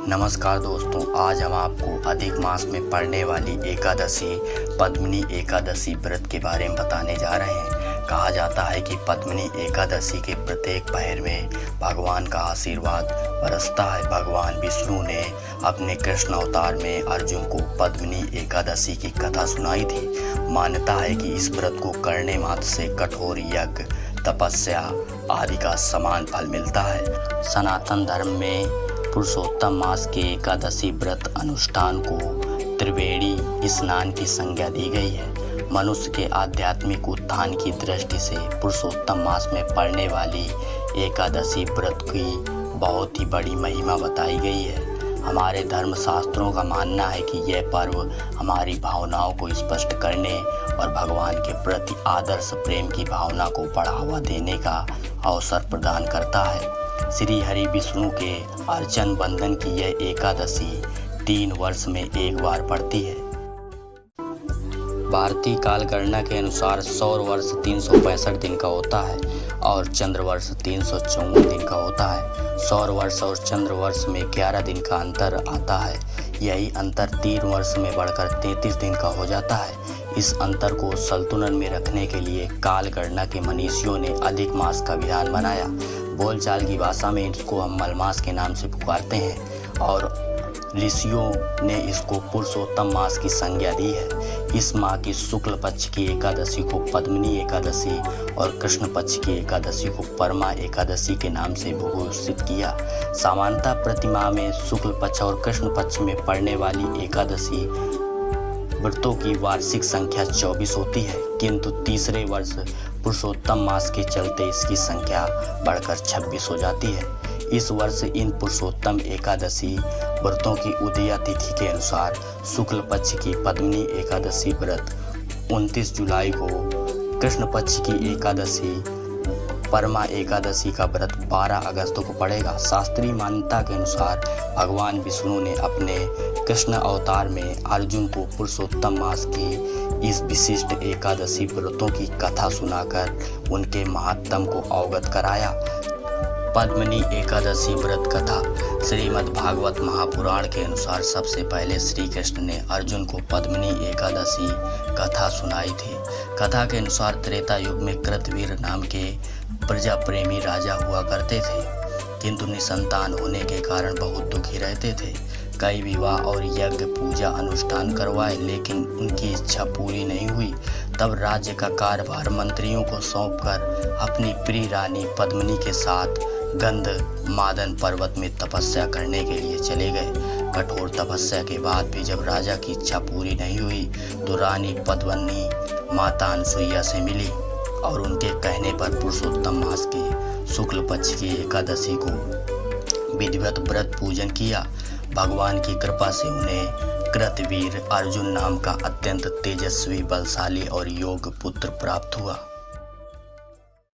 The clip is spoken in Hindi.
नमस्कार दोस्तों, आज हम आपको अधिक मास में पड़ने वाली एकादशी पद्मिनी एकादशी व्रत के बारे में बताने जा रहे हैं। कहा जाता है कि पद्मिनी एकादशी के प्रत्येक पहर में भगवान का आशीर्वाद बरसता है। भगवान विष्णु ने अपने कृष्ण अवतार में अर्जुन को पद्मिनी एकादशी की कथा सुनाई थी। मान्यता है कि इस व्रत को करने मात्र से कठोर यज्ञ, तपस्या आदि का समान फल मिलता है। सनातन धर्म में पुरुषोत्तम मास के एकादशी व्रत अनुष्ठान को त्रिवेणी स्नान की संज्ञा दी गई है। मनुष्य के आध्यात्मिक उत्थान की दृष्टि से पुरुषोत्तम मास में पड़ने वाली एकादशी व्रत की बहुत ही बड़ी महिमा बताई गई है। हमारे धर्म शास्त्रों का मानना है कि यह पर्व हमारी भावनाओं को स्पष्ट करने और भगवान के प्रति आदर्श प्रेम की भावना को बढ़ावा देने का अवसर प्रदान करता है। श्री हरि विष्णु के अर्चन बंधन की यह एकादशी 3 वर्ष में एक बार पड़ती है। भारतीय काल गणना के अनुसार सौर वर्ष 365 दिन का होता है और चंद्र वर्ष 354 दिन का होता है। सौर वर्ष और चंद्र वर्ष में 11 दिन का अंतर आता है। यही अंतर 3 वर्ष में बढ़कर 33 दिन का हो जाता है। इस अंतर को संतुलन में रखने के लिए काल गणना के मनीषियों ने अधिक मास का विधान बनाया। बोलचाल की भाषा में इसको हम मलमास के नाम से पुकारते हैं और ऋषियों ने इसको पुरुषोत्तम मास की संज्ञा दी है। इस माह की शुक्ल पक्ष की एकादशी को पद्मिनी एकादशी और कृष्ण पक्ष की एकादशी को परमा एकादशी के नाम से भूषित किया। सामान्यतः प्रतिमाह में शुक्ल पक्ष और कृष्ण पक्ष में पड़ने वाली एकादशी व्रतों की वार्षिक संख्या 24 होती है, किंतु तीसरे वर्ष पुरुषोत्तम मास के चलते इसकी संख्या बढ़कर 26 हो जाती है। इस वर्ष इन पुरुषोत्तम एकादशी व्रतों की उदया तिथि के अनुसार शुक्ल पक्ष की पद्मिनी एकादशी व्रत 29 जुलाई को, कृष्ण पक्ष की एकादशी परमा एकादशी का व्रत 12 अगस्त को पड़ेगा। शास्त्रीय मान्यता के अनुसार भगवान विष्णु ने अपने कृष्ण अवतार में अर्जुन को पुरुषोत्तम मास की इस विशिष्ट एकादशी व्रतों की कथा सुनाकर उनके महात्म को अवगत कराया। पद्मिनी एकादशी व्रत कथा। श्रीमद् भागवत महापुराण के अनुसार सबसे पहले श्री कृष्ण ने अर्जुन को पद्मिनी एकादशी कथा सुनाई थी। कथा के अनुसार त्रेता युग में कृतवीर नाम के प्रजा प्रेमी राजा हुआ करते थे, किंतु निसंतान होने के कारण बहुत दुखी रहते थे। कई विवाह और यज्ञ पूजा अनुष्ठान करवाए, लेकिन उनकी इच्छा पूरी नहीं हुई। तब राज्य का कार्यभार मंत्रियों को सौंपकर अपनी प्रिय रानी पद्मिनी के साथ गंधमादन पर्वत में तपस्या करने के लिए चले गए। कठोर तपस्या के बाद भी जब राजा की इच्छा पूरी नहीं हुई तो रानी पद्मिनी माता अनसुईया से मिली और उनके कहने पर पुरुषोत्तम मास के शुक्ल पक्ष की एकादशी को विधिवत व्रत पूजन किया। भगवान की कृपा से उन्हें कृतवीर अर्जुन नाम का अत्यंत तेजस्वी, बलशाली और योग्य पुत्र प्राप्त हुआ।